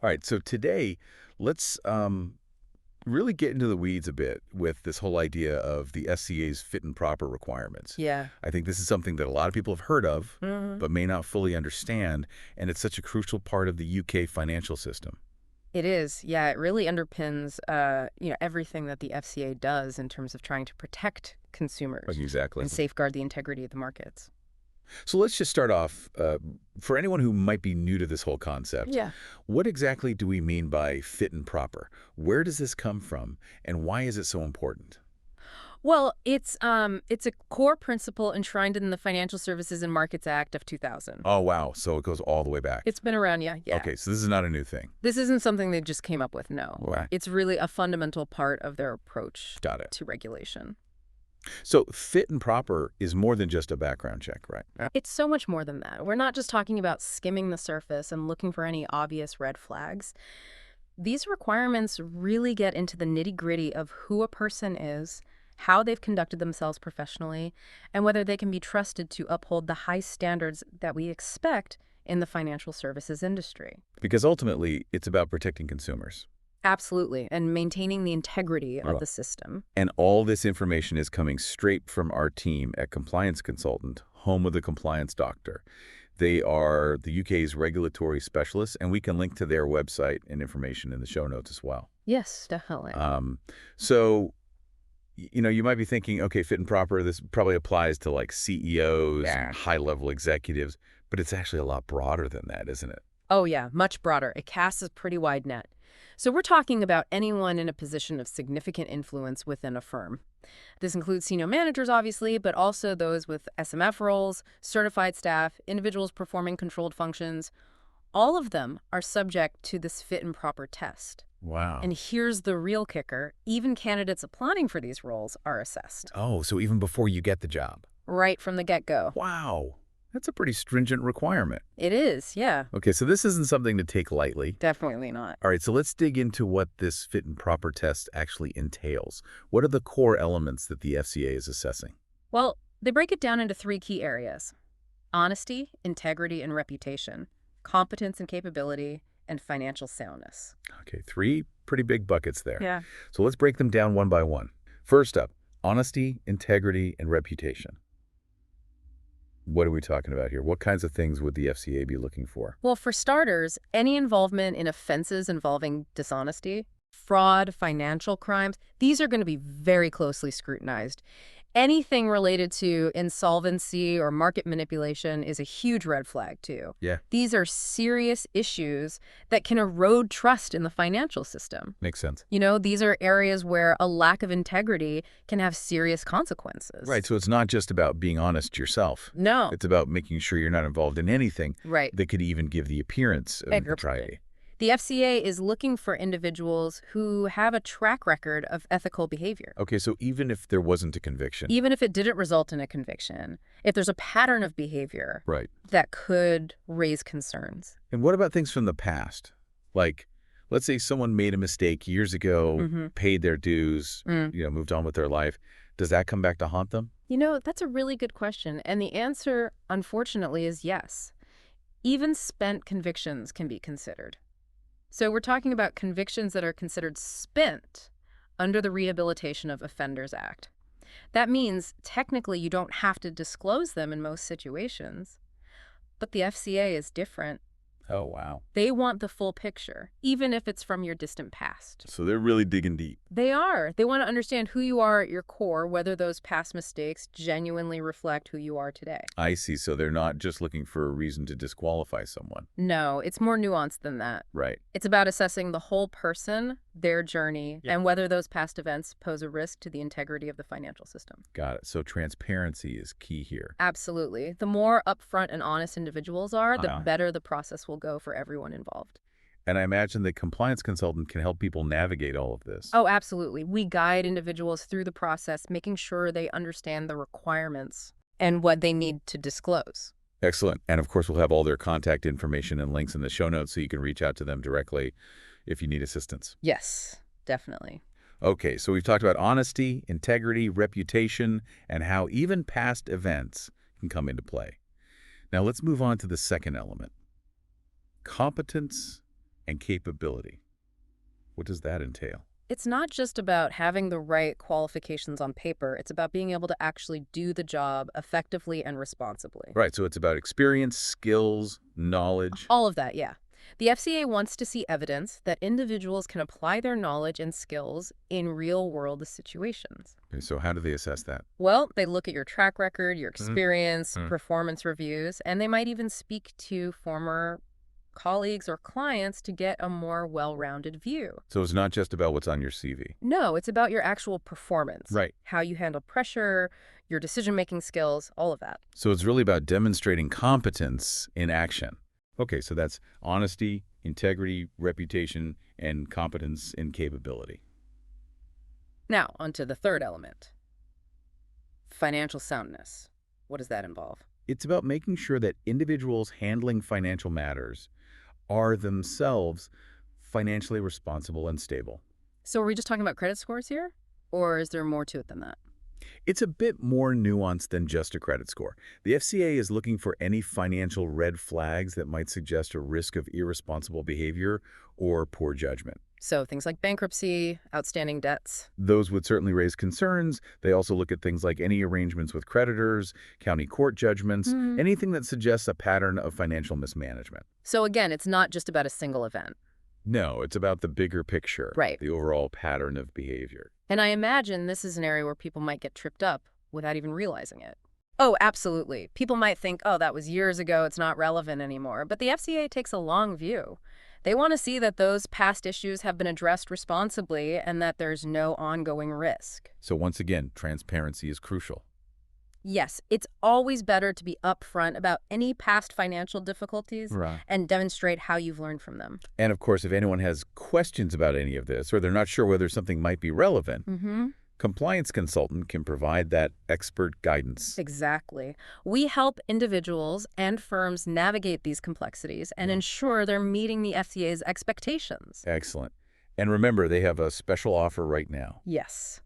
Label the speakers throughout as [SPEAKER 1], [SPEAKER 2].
[SPEAKER 1] All right, so today, let's really get into the weeds a bit with this whole idea of the FCA's fit and proper requirements.
[SPEAKER 2] Yeah.
[SPEAKER 1] I think this is something that a lot of people have heard of,
[SPEAKER 2] hmm
[SPEAKER 1] but may not fully understand, and it's such a crucial part of the UK financial system.
[SPEAKER 2] It is. Yeah, it really underpins, everything that the FCA does in terms of trying to protect
[SPEAKER 1] Like,
[SPEAKER 2] consumers
[SPEAKER 1] exactly.
[SPEAKER 2] and safeguard the integrity of the markets.
[SPEAKER 1] So let's just start off, for anyone who might be new to this whole concept,
[SPEAKER 2] Yeah.
[SPEAKER 1] what exactly do we mean by fit and proper? Where does this come from, and why is it so important?
[SPEAKER 2] Well, it's a core principle enshrined in the Financial Services and Markets Act of 2000.
[SPEAKER 1] Oh, wow, so it goes all the way back.
[SPEAKER 2] It's been around, yeah, yeah.
[SPEAKER 1] Okay, so this is not a new thing.
[SPEAKER 2] This isn't something they just came up with, no.
[SPEAKER 1] Wow.
[SPEAKER 2] It's really a fundamental part of their approach
[SPEAKER 1] Got it.
[SPEAKER 2] to regulation.
[SPEAKER 1] So fit and proper is more than just a background check, right? Yeah.
[SPEAKER 2] It's so much more than that. We're not just talking about skimming the surface and looking for any obvious red flags. These requirements really get into the nitty-gritty of who a person is, how they've conducted themselves professionally, and whether they can be trusted to uphold the high standards that we expect in the financial services industry.
[SPEAKER 1] Because ultimately, it's about protecting consumers.
[SPEAKER 2] Absolutely, and maintaining the integrity of
[SPEAKER 1] Right.
[SPEAKER 2] the system.
[SPEAKER 1] And all this information is coming straight from our team at Compliance Consultant, home of the compliance doctor. They are the UK's regulatory specialists, and we can link to their website and information in the show notes as well.
[SPEAKER 2] Yes, definitely.
[SPEAKER 1] So, you might be thinking, okay, fit and proper, this probably applies to like CEOs,
[SPEAKER 2] Yeah.
[SPEAKER 1] high-level executives, but it's actually a lot broader than that, isn't it?
[SPEAKER 2] Oh, yeah, much broader. It casts a pretty wide net. So we're talking about anyone in a position of significant influence within a firm. This includes senior managers, obviously, but also those with SMF roles, certified staff, individuals performing controlled functions. All of them are subject to this fit and proper test.
[SPEAKER 1] Wow.
[SPEAKER 2] And here's the real kicker. Even candidates applying for these roles are assessed
[SPEAKER 1] Oh, so even before you get the job.
[SPEAKER 2] right from the get-go.
[SPEAKER 1] Wow. That's a pretty stringent requirement.
[SPEAKER 2] It is, yeah.
[SPEAKER 1] Okay, so this isn't something to take lightly.
[SPEAKER 2] Definitely not.
[SPEAKER 1] All right, so let's dig into what this fit and proper test actually entails. What are the core elements that the FCA is assessing?
[SPEAKER 2] Well, they break it down into three key areas: honesty, integrity, and reputation, competence and capability, and financial soundness.
[SPEAKER 1] Okay, three pretty big buckets there.
[SPEAKER 2] Yeah.
[SPEAKER 1] So let's break them down one by one. First up, honesty, integrity, and reputation. What are we talking about here? What kinds of things would the FCA be looking for?
[SPEAKER 2] Well, for starters, any involvement in offenses involving dishonesty, fraud, financial crimes, these are going to be very closely scrutinized. Anything related to insolvency or market manipulation is a huge red flag, too.
[SPEAKER 1] Yeah,
[SPEAKER 2] These are serious issues that can erode trust in the financial system.
[SPEAKER 1] makes sense.
[SPEAKER 2] These are areas where a lack of integrity can have serious consequences.
[SPEAKER 1] Right, so it's not just about being honest yourself.
[SPEAKER 2] No.
[SPEAKER 1] It's about making sure you're not involved in anything
[SPEAKER 2] Right.
[SPEAKER 1] that could even give the appearance of impropriety.
[SPEAKER 2] The FCA is looking for individuals who have a track record of ethical behavior.
[SPEAKER 1] Okay, so even if there wasn't a conviction.
[SPEAKER 2] Even if it didn't result in a conviction, if there's a pattern of behavior
[SPEAKER 1] Right.
[SPEAKER 2] that could raise concerns.
[SPEAKER 1] And what about things from the past? Like, let's say someone made a mistake years ago, paid their dues, moved on with their life. Does that come back to haunt them?
[SPEAKER 2] That's a really good question. And the answer, unfortunately, is yes. Even spent convictions can be considered. So we're talking about convictions that are considered spent under the Rehabilitation of Offenders Act. That means technically you don't have to disclose them in most situations, but the FCA is different.
[SPEAKER 1] Oh, wow.
[SPEAKER 2] They want the full picture, even if it's from your distant past.
[SPEAKER 1] So they're really digging deep.
[SPEAKER 2] They are. They want to understand who you are at your core, whether those past mistakes genuinely reflect who you are today.
[SPEAKER 1] I see. So they're not just looking for a reason to disqualify someone.
[SPEAKER 2] No, it's more nuanced than that.
[SPEAKER 1] Right.
[SPEAKER 2] It's about assessing the whole person, their journey, and whether those past events pose a risk to the integrity of the financial system.
[SPEAKER 1] Got it. So transparency is key here.
[SPEAKER 2] Absolutely. The more upfront and honest individuals are, the
[SPEAKER 1] Uh-huh.
[SPEAKER 2] better the process will go for everyone involved.
[SPEAKER 1] And I imagine the compliance consultant can help people navigate all of this.
[SPEAKER 2] Oh, absolutely. We guide individuals through the process, making sure they understand the requirements and what they need to disclose.
[SPEAKER 1] Excellent. And of course, we'll have all their contact information and links in the show notes so you can reach out to them directly if you need assistance.
[SPEAKER 2] Yes, definitely.
[SPEAKER 1] Okay, so we've talked about honesty, integrity, reputation, and how even past events can come into play. Now let's move on to the second element: competence And capability. What does that entail?
[SPEAKER 2] It's not just about having the right qualifications on paper. It's about being able to actually do the job effectively and responsibly.
[SPEAKER 1] Right, so it's about experience, skills, knowledge.
[SPEAKER 2] All of that, yeah. The FCA wants to see evidence that individuals can apply their knowledge and skills in real-world situations.
[SPEAKER 1] Okay, so how do they assess that?
[SPEAKER 2] Well, they look at your track record, your
[SPEAKER 1] Mhm.
[SPEAKER 2] experience,
[SPEAKER 1] Mm.
[SPEAKER 2] performance reviews, and they might even speak to former colleagues or clients to get a more well-rounded view.
[SPEAKER 1] So it's not just about what's on your CV.
[SPEAKER 2] No, it's about your actual performance.
[SPEAKER 1] Right.
[SPEAKER 2] How you handle pressure, your decision-making skills, all of that.
[SPEAKER 1] So it's really about demonstrating competence in action. Okay, so that's honesty, integrity, reputation, and competence in capability.
[SPEAKER 2] Now, onto the third element. Financial soundness. What does that involve?
[SPEAKER 1] It's about making sure that individuals handling financial matters are themselves financially responsible and stable.
[SPEAKER 2] So are we just talking about credit scores here? Or is there more to it than that?
[SPEAKER 1] It's a bit more nuanced than just a credit score. The FCA is looking for any financial red flags that might suggest a risk of irresponsible behavior or poor judgment.
[SPEAKER 2] So things like bankruptcy, outstanding debts.
[SPEAKER 1] Those would certainly raise concerns. They also look at things like any arrangements with creditors, county court judgments, anything that suggests a pattern of financial mismanagement.
[SPEAKER 2] So again, it's not just about a single event.
[SPEAKER 1] No, it's about the bigger picture,
[SPEAKER 2] Right.
[SPEAKER 1] the overall pattern of behavior.
[SPEAKER 2] And I imagine this is an area where people might get tripped up without even realizing it. Oh, absolutely. People might think, oh, that was years ago, it's not relevant anymore. But the FCA takes a long view. They want to see that those past issues have been addressed responsibly and that there's no ongoing risk.
[SPEAKER 1] So once again, transparency is crucial.
[SPEAKER 2] Yes, it's always better to be upfront about any past financial difficulties
[SPEAKER 1] Right.
[SPEAKER 2] and demonstrate how you've learned from them.
[SPEAKER 1] And of course, if anyone has questions about any of this, or they're not sure whether something might be relevant, compliance consultant can provide that expert guidance.
[SPEAKER 2] Exactly. We help individuals and firms navigate these complexities and ensure they're meeting the FCA's expectations.
[SPEAKER 1] Excellent. And remember, they have a special offer right now.
[SPEAKER 2] Yes.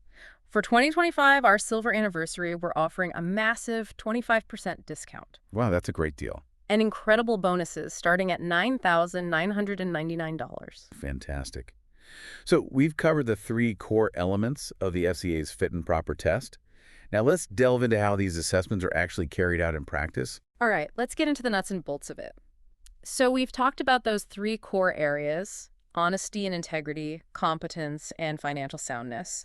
[SPEAKER 2] For 2025, our silver anniversary, we're offering a massive 25% discount
[SPEAKER 1] Wow, that's a great deal.
[SPEAKER 2] and incredible bonuses starting at $9,999.
[SPEAKER 1] Fantastic. So we've covered the three core elements of the FCA's fit and proper test. Now let's delve into how these assessments are actually carried out in practice.
[SPEAKER 2] All right, let's get into the nuts and bolts of it. So we've talked about those three core areas: honesty and integrity, competence, and financial soundness.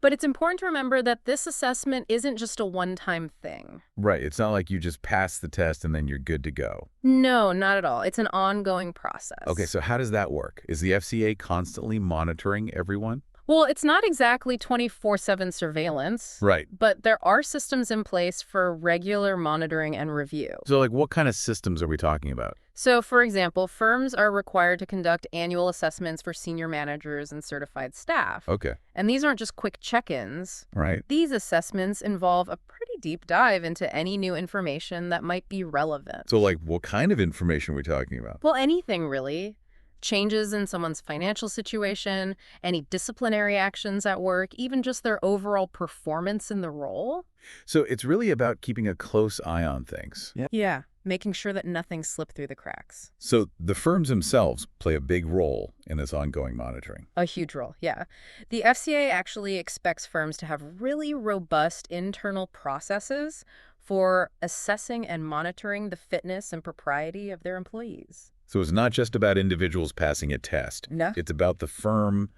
[SPEAKER 2] But it's important to remember that this assessment isn't just a one-time thing.
[SPEAKER 1] Right. It's not like you just pass the test and then you're good to go.
[SPEAKER 2] No, not at all. It's an ongoing process.
[SPEAKER 1] Okay, so how does that work? Is the FCA constantly monitoring everyone?
[SPEAKER 2] Well, it's not exactly 24/7 surveillance.
[SPEAKER 1] Right.
[SPEAKER 2] But there are systems in place for regular monitoring and review.
[SPEAKER 1] So like what kind of systems are we talking about?
[SPEAKER 2] So, for example, firms are required to conduct annual assessments for senior managers and certified staff.
[SPEAKER 1] Okay.
[SPEAKER 2] And these aren't just quick check-ins.
[SPEAKER 1] Right.
[SPEAKER 2] These assessments involve a pretty deep dive into any new information that might be relevant.
[SPEAKER 1] So like what kind of information are we talking about?
[SPEAKER 2] Well, anything really. Changes in someone's financial situation, any disciplinary actions at work, even just their overall performance in the role.
[SPEAKER 1] So it's really about keeping a close eye on things.
[SPEAKER 2] Yeah, making sure that nothing slipped through the cracks.
[SPEAKER 1] So the firms themselves play a big role in this ongoing monitoring.
[SPEAKER 2] A huge role, yeah. The FCA actually expects firms to have really robust internal processes for assessing and monitoring the fitness and propriety of their employees.
[SPEAKER 1] So it's not just about individuals passing a test.
[SPEAKER 2] No.
[SPEAKER 1] It's about the firm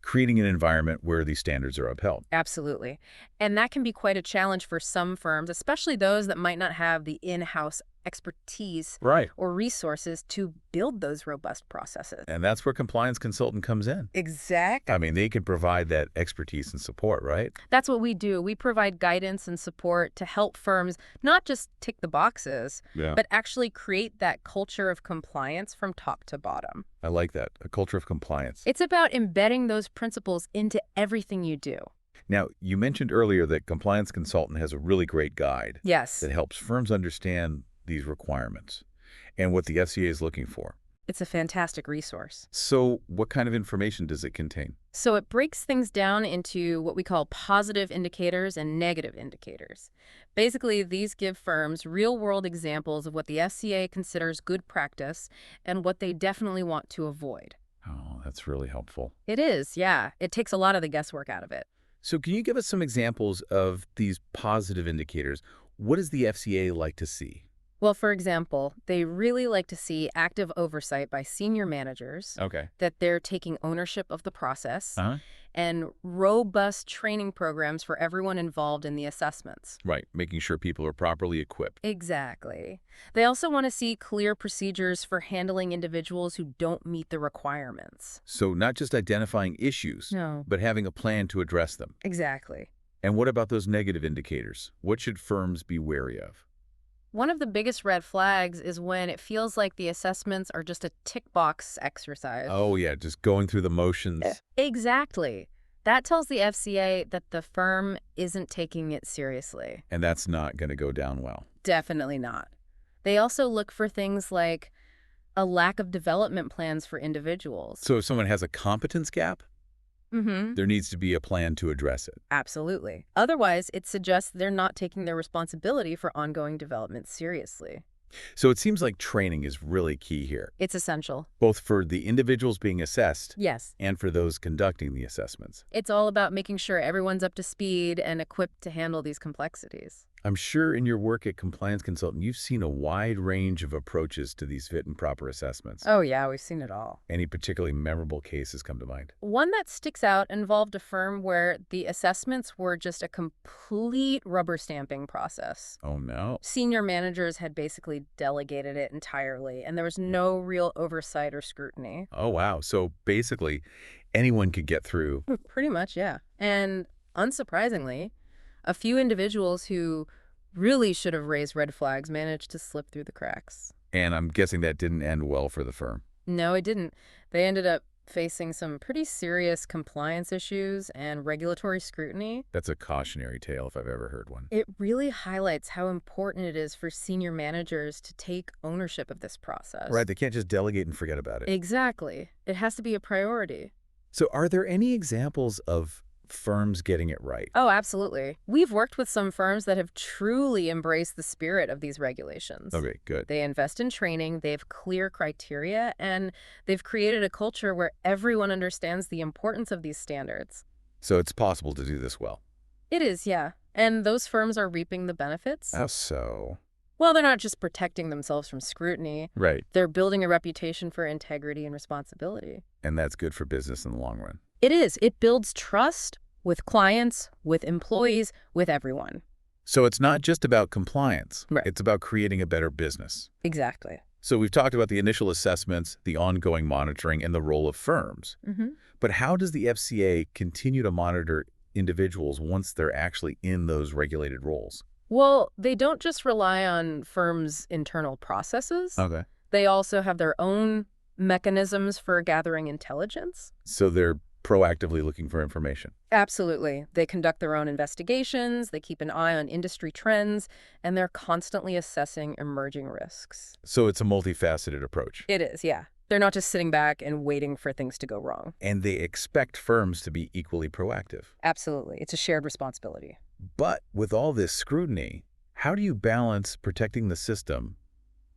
[SPEAKER 1] creating an environment where these standards are upheld.
[SPEAKER 2] Absolutely. And that can be quite a challenge for some firms, especially those that might not have the in-house expertise
[SPEAKER 1] Right.
[SPEAKER 2] or resources to build those robust processes.
[SPEAKER 1] And that's where compliance consultant comes in.
[SPEAKER 2] Exactly.
[SPEAKER 1] I mean, they can provide that expertise and support, right?
[SPEAKER 2] That's what we do. We provide guidance and support to help firms not just tick the boxes,
[SPEAKER 1] Yeah.
[SPEAKER 2] but actually create that culture of compliance from top to bottom.
[SPEAKER 1] I like that. A culture of compliance.
[SPEAKER 2] It's about embedding those principles into everything you do.
[SPEAKER 1] Now, you mentioned earlier that compliance consultant has a really great guide
[SPEAKER 2] Yes.
[SPEAKER 1] that helps firms understand these requirements and what the FCA is looking for.
[SPEAKER 2] It's a fantastic resource.
[SPEAKER 1] So what kind of information does it contain?
[SPEAKER 2] So it breaks things down into what we call positive indicators and negative indicators. Basically, these give firms real-world examples of what the FCA considers good practice and what they definitely want to avoid.
[SPEAKER 1] Oh, that's really helpful.
[SPEAKER 2] It is, yeah. It takes a lot of the guesswork out of it.
[SPEAKER 1] So can you give us some examples of these positive indicators? What does the FCA like to see?
[SPEAKER 2] Well, for example, they really like to see active oversight by senior managers,
[SPEAKER 1] Okay.
[SPEAKER 2] that they're taking ownership of the process,
[SPEAKER 1] Uh-huh.
[SPEAKER 2] and robust training programs for everyone involved in the assessments.
[SPEAKER 1] Right, making sure people are properly equipped.
[SPEAKER 2] Exactly. They also want to see clear procedures for handling individuals who don't meet the requirements.
[SPEAKER 1] So not just identifying issues,
[SPEAKER 2] No.
[SPEAKER 1] but having a plan to address them.
[SPEAKER 2] Exactly.
[SPEAKER 1] And what about those negative indicators? What should firms be wary of?
[SPEAKER 2] One of the biggest red flags is when it feels like the assessments are just a tick box exercise.
[SPEAKER 1] Oh, yeah, just going through the motions.
[SPEAKER 2] Exactly. That tells the FCA that the firm isn't taking it seriously.
[SPEAKER 1] And that's not going to go down well.
[SPEAKER 2] Definitely not. They also look for things like a lack of development plans for individuals.
[SPEAKER 1] So if someone has a competence gap,
[SPEAKER 2] Mm-hmm.
[SPEAKER 1] there needs to be a plan to address it.
[SPEAKER 2] Absolutely. Otherwise, it suggests they're not taking their responsibility for ongoing development seriously.
[SPEAKER 1] So it seems like training is really key here,
[SPEAKER 2] It's essential.
[SPEAKER 1] both for the individuals being assessed
[SPEAKER 2] Yes.
[SPEAKER 1] and for those conducting the assessments.
[SPEAKER 2] It's all about making sure everyone's up to speed and equipped to handle these complexities.
[SPEAKER 1] I'm sure in your work at Compliance Consultant, you've seen a wide range of approaches to these fit and proper assessments.
[SPEAKER 2] Oh, yeah, we've seen it all.
[SPEAKER 1] Any particularly memorable cases come to mind?
[SPEAKER 2] One that sticks out involved a firm where the assessments were just a complete rubber stamping process.
[SPEAKER 1] Oh, no.
[SPEAKER 2] Senior managers had basically delegated it entirely, and there was no real oversight or scrutiny.
[SPEAKER 1] Oh, wow. So basically, anyone could get through.
[SPEAKER 2] Pretty much, yeah. And unsurprisingly, a few individuals who really should have raised red flags managed to slip through the cracks.
[SPEAKER 1] And I'm guessing that didn't end well for the firm.
[SPEAKER 2] No, it didn't. They ended up facing some pretty serious compliance issues and regulatory scrutiny.
[SPEAKER 1] That's a cautionary tale if I've ever heard one.
[SPEAKER 2] It really highlights how important it is for senior managers to take ownership of this process.
[SPEAKER 1] Right, they can't just delegate and forget about it.
[SPEAKER 2] Exactly. It has to be a priority.
[SPEAKER 1] So are there any examples of firms getting it right?
[SPEAKER 2] Oh, absolutely. We've worked with some firms that have truly embraced the spirit of these regulations.
[SPEAKER 1] Okay, good.
[SPEAKER 2] They invest in training, they have clear criteria, and they've created a culture where everyone understands the importance of these standards.
[SPEAKER 1] So it's possible to do this well.
[SPEAKER 2] It is, yeah. And those firms are reaping the benefits.
[SPEAKER 1] How so?
[SPEAKER 2] Well, they're not just protecting themselves from scrutiny.
[SPEAKER 1] Right.
[SPEAKER 2] They're building a reputation for integrity and responsibility.
[SPEAKER 1] And that's good for business in the long run.
[SPEAKER 2] It is. It builds trust with clients, with employees, with everyone.
[SPEAKER 1] So it's not just about compliance.
[SPEAKER 2] Right.
[SPEAKER 1] It's about creating a better business.
[SPEAKER 2] Exactly.
[SPEAKER 1] So we've talked about the initial assessments, the ongoing monitoring, and the role of firms.
[SPEAKER 2] Mm-hmm.
[SPEAKER 1] But how does the FCA continue to monitor individuals once they're actually in those regulated roles?
[SPEAKER 2] Well, they don't just rely on firms' internal processes.
[SPEAKER 1] Okay.
[SPEAKER 2] They also have their own mechanisms for gathering intelligence.
[SPEAKER 1] So they're proactively looking for information.
[SPEAKER 2] Absolutely. They conduct their own investigations, they keep an eye on industry trends, and they're constantly assessing emerging risks.
[SPEAKER 1] So it's a multifaceted approach.
[SPEAKER 2] It is, yeah. They're not just sitting back and waiting for things to go wrong.
[SPEAKER 1] And they expect firms to be equally proactive.
[SPEAKER 2] Absolutely. It's a shared responsibility.
[SPEAKER 1] But with all this scrutiny, how do you balance protecting the system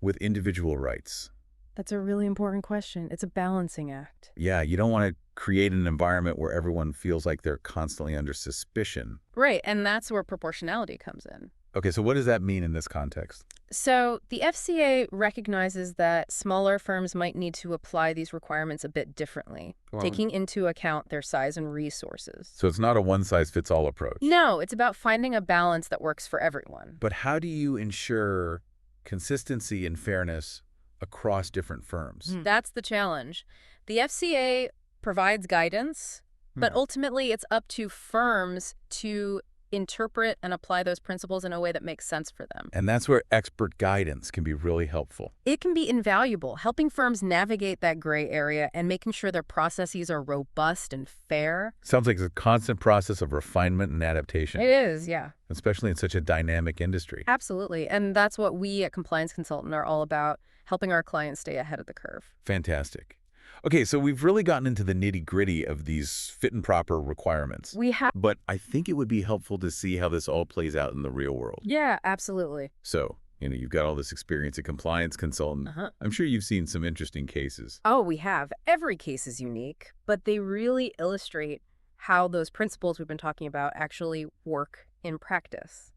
[SPEAKER 1] with individual rights?
[SPEAKER 2] That's a really important question. It's a balancing act.
[SPEAKER 1] Yeah, you don't want to create an environment where everyone feels like they're constantly under suspicion.
[SPEAKER 2] Right, and that's where proportionality comes in.
[SPEAKER 1] Okay, so what does that mean in this context?
[SPEAKER 2] So the FCA recognizes that smaller firms might need to apply these requirements a bit differently, taking into account their size and resources.
[SPEAKER 1] So it's not a one-size-fits-all approach.
[SPEAKER 2] No, it's about finding a balance that works for everyone.
[SPEAKER 1] But how do you ensure consistency and fairness across different firms?
[SPEAKER 2] That's the challenge. The FCA provides guidance, but ultimately it's up to firms to interpret and apply those principles in a way that makes sense for them.
[SPEAKER 1] And that's where expert guidance can be really helpful.
[SPEAKER 2] It can be invaluable, helping firms navigate that gray area and making sure their processes are robust and fair.
[SPEAKER 1] Sounds like it's a constant process of refinement and adaptation,
[SPEAKER 2] It is, yeah.
[SPEAKER 1] especially in such a dynamic industry.
[SPEAKER 2] Absolutely. And that's what we at Compliance Consultant are all about, helping our clients stay ahead of the curve.
[SPEAKER 1] Fantastic. Okay, so we've really gotten into the nitty-gritty of these fit and proper requirements.
[SPEAKER 2] We have.
[SPEAKER 1] But I think it would be helpful to see how this all plays out in the real world.
[SPEAKER 2] Yeah, absolutely.
[SPEAKER 1] So, you've got all this experience as a compliance consultant. I'm sure you've seen some interesting cases.
[SPEAKER 2] Oh, we have. Every case is unique, but they really illustrate how those principles we've been talking about actually work in practice.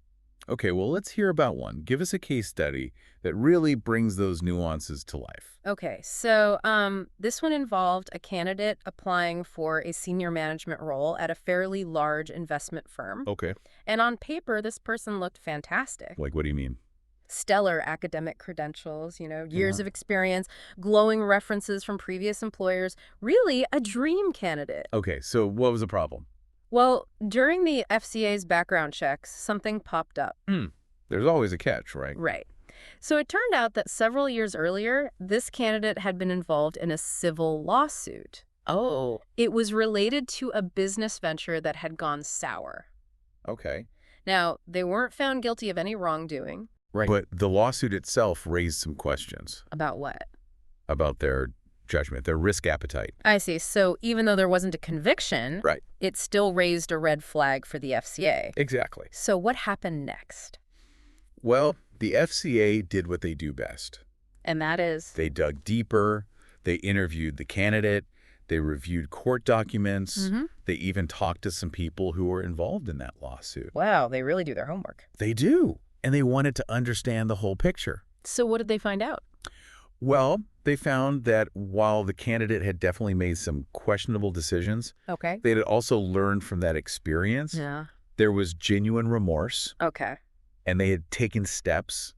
[SPEAKER 1] Okay, well, let's hear about one. Give us a case study that really brings those nuances to life.
[SPEAKER 2] Okay, so this one involved a candidate applying for a senior management role at a fairly large investment firm.
[SPEAKER 1] Okay.
[SPEAKER 2] And on paper, this person looked fantastic.
[SPEAKER 1] Like, what do you mean?
[SPEAKER 2] Stellar academic credentials, years of experience, glowing references from previous employers, really a dream candidate.
[SPEAKER 1] Okay, so what was the problem?
[SPEAKER 2] Well, during the FCA's background checks, something popped up.
[SPEAKER 1] There's always a catch, right?
[SPEAKER 2] Right. So it turned out that several years earlier, this candidate had been involved in a civil lawsuit.
[SPEAKER 1] Oh.
[SPEAKER 2] It was related to a business venture that had gone sour.
[SPEAKER 1] Okay.
[SPEAKER 2] Now, they weren't found guilty of any wrongdoing.
[SPEAKER 1] Right. But the lawsuit itself raised some questions.
[SPEAKER 2] About what?
[SPEAKER 1] About their judgment, their risk appetite.
[SPEAKER 2] I see. So even though there wasn't a conviction,
[SPEAKER 1] Right.
[SPEAKER 2] it still raised a red flag for the FCA.
[SPEAKER 1] Exactly.
[SPEAKER 2] So what happened next?
[SPEAKER 1] Well, the FCA did what they do best.
[SPEAKER 2] And that is?
[SPEAKER 1] They dug deeper. They interviewed the candidate. They reviewed court documents. They even talked to some people who were involved in that lawsuit.
[SPEAKER 2] Wow, they really do their homework.
[SPEAKER 1] They do. And they wanted to understand the whole picture.
[SPEAKER 2] So what did they find out?
[SPEAKER 1] Well, they found that while the candidate had definitely made some questionable decisions,
[SPEAKER 2] Okay.
[SPEAKER 1] they had also learned from that experience.
[SPEAKER 2] Yeah.
[SPEAKER 1] There was genuine remorse,
[SPEAKER 2] Okay.
[SPEAKER 1] and they had taken steps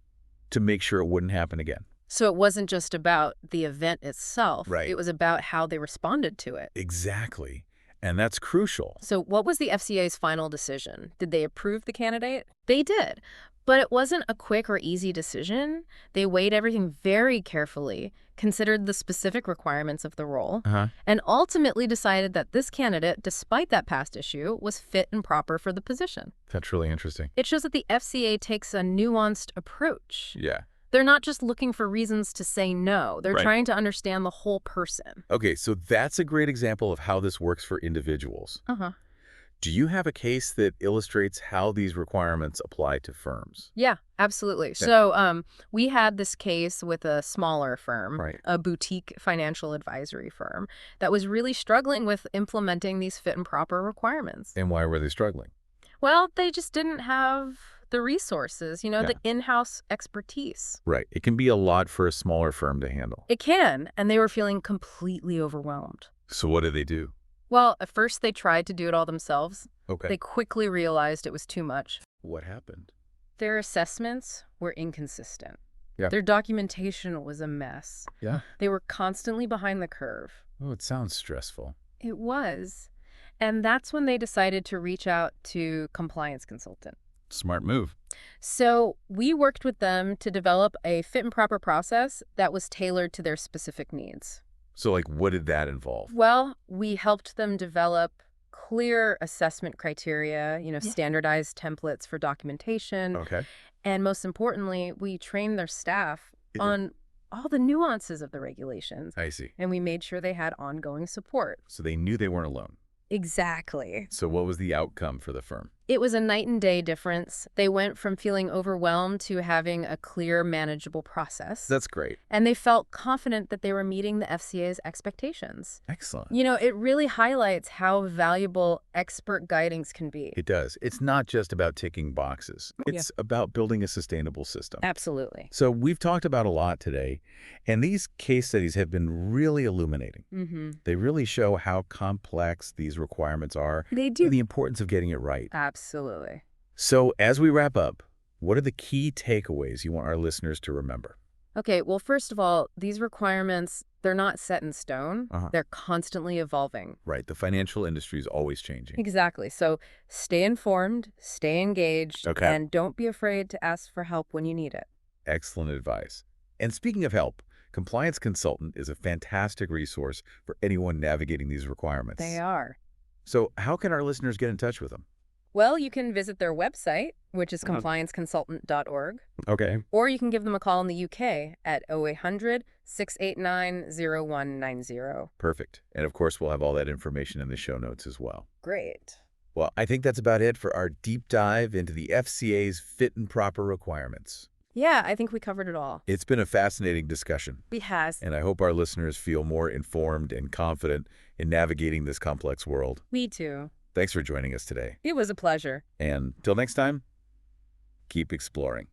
[SPEAKER 1] to make sure it wouldn't happen again.
[SPEAKER 2] So it wasn't just about the event itself.
[SPEAKER 1] Right.
[SPEAKER 2] It was about how they responded to it.
[SPEAKER 1] Exactly. And that's crucial.
[SPEAKER 2] So what was the FCA's final decision? Did they approve the candidate? They did. But it wasn't a quick or easy decision. They weighed everything very carefully, considered the specific requirements of the role, and ultimately decided that this candidate, despite that past issue, was fit and proper for the position.
[SPEAKER 1] That's really interesting.
[SPEAKER 2] It shows that the FCA takes a nuanced approach.
[SPEAKER 1] Yeah.
[SPEAKER 2] They're not just looking for reasons to say no. They're
[SPEAKER 1] Right.
[SPEAKER 2] trying to understand the whole person.
[SPEAKER 1] Okay, so that's a great example of how this works for individuals. Do you have a case that illustrates how these requirements apply to firms?
[SPEAKER 2] Yeah, absolutely. So we had this case with a smaller firm,
[SPEAKER 1] Right.
[SPEAKER 2] a boutique financial advisory firm, that was really struggling with implementing these fit and proper requirements.
[SPEAKER 1] And why were they struggling?
[SPEAKER 2] Well, they just didn't have the resources,
[SPEAKER 1] Yeah.
[SPEAKER 2] the in-house expertise.
[SPEAKER 1] Right. It can be a lot for a smaller firm to handle.
[SPEAKER 2] It can, and they were feeling completely overwhelmed.
[SPEAKER 1] So what did they do?
[SPEAKER 2] Well, at first they tried to do it all themselves.
[SPEAKER 1] Okay.
[SPEAKER 2] They quickly realized it was too much.
[SPEAKER 1] What happened?
[SPEAKER 2] Their assessments were inconsistent.
[SPEAKER 1] Yeah.
[SPEAKER 2] Their documentation was a mess.
[SPEAKER 1] Yeah.
[SPEAKER 2] They were constantly behind the curve.
[SPEAKER 1] Oh, it sounds stressful.
[SPEAKER 2] It was. And that's when they decided to reach out to compliance consultant.
[SPEAKER 1] Smart move.
[SPEAKER 2] So we worked with them to develop a fit and proper process that was tailored to their specific needs.
[SPEAKER 1] So, what did that involve?
[SPEAKER 2] Well, we helped them develop clear assessment criteria, standardized templates for documentation.
[SPEAKER 1] Okay.
[SPEAKER 2] And most importantly, we trained their staff on all the nuances of the regulations.
[SPEAKER 1] I see.
[SPEAKER 2] And we made sure they had ongoing support.
[SPEAKER 1] So they knew they weren't alone.
[SPEAKER 2] Exactly.
[SPEAKER 1] So what was the outcome for the firm?
[SPEAKER 2] It was a night and day difference. They went from feeling overwhelmed to having a clear, manageable process.
[SPEAKER 1] That's great.
[SPEAKER 2] And they felt confident that they were meeting the FCA's expectations.
[SPEAKER 1] Excellent.
[SPEAKER 2] It really highlights how valuable expert guidance can be.
[SPEAKER 1] It does. It's not just about ticking boxes. It's about building a sustainable system.
[SPEAKER 2] Absolutely.
[SPEAKER 1] So we've talked about a lot today, and these case studies have been really illuminating. They really show how complex these requirements are.
[SPEAKER 2] They do.
[SPEAKER 1] And the importance of getting it right.
[SPEAKER 2] Absolutely.
[SPEAKER 1] So as we wrap up, what are the key takeaways you want our listeners to remember?
[SPEAKER 2] Okay, well, first of all, these requirements, they're not set in stone. They're constantly evolving.
[SPEAKER 1] Right. The financial industry is always changing.
[SPEAKER 2] Exactly. So stay informed, stay engaged,
[SPEAKER 1] Okay.
[SPEAKER 2] and don't be afraid to ask for help when you need it.
[SPEAKER 1] Excellent advice. And speaking of help, Compliance Consultant is a fantastic resource for anyone navigating these requirements.
[SPEAKER 2] They are.
[SPEAKER 1] So how can our listeners get in touch with them?
[SPEAKER 2] Well, you can visit their website, which is
[SPEAKER 1] Uh-huh.
[SPEAKER 2] complianceconsultant.org,
[SPEAKER 1] Okay.
[SPEAKER 2] or you can give them a call in the UK at 0800-689-0190.
[SPEAKER 1] Perfect. And of course, we'll have all that information in the show notes as well.
[SPEAKER 2] Great.
[SPEAKER 1] Well, I think that's about it for our deep dive into the FCA's fit and proper requirements.
[SPEAKER 2] Yeah, I think we covered it all.
[SPEAKER 1] It's been a fascinating discussion,
[SPEAKER 2] We has.
[SPEAKER 1] and I hope our listeners feel more informed and confident in navigating this complex world.
[SPEAKER 2] Me too.
[SPEAKER 1] Thanks for joining us today.
[SPEAKER 2] It was a pleasure.
[SPEAKER 1] And till next time, keep exploring.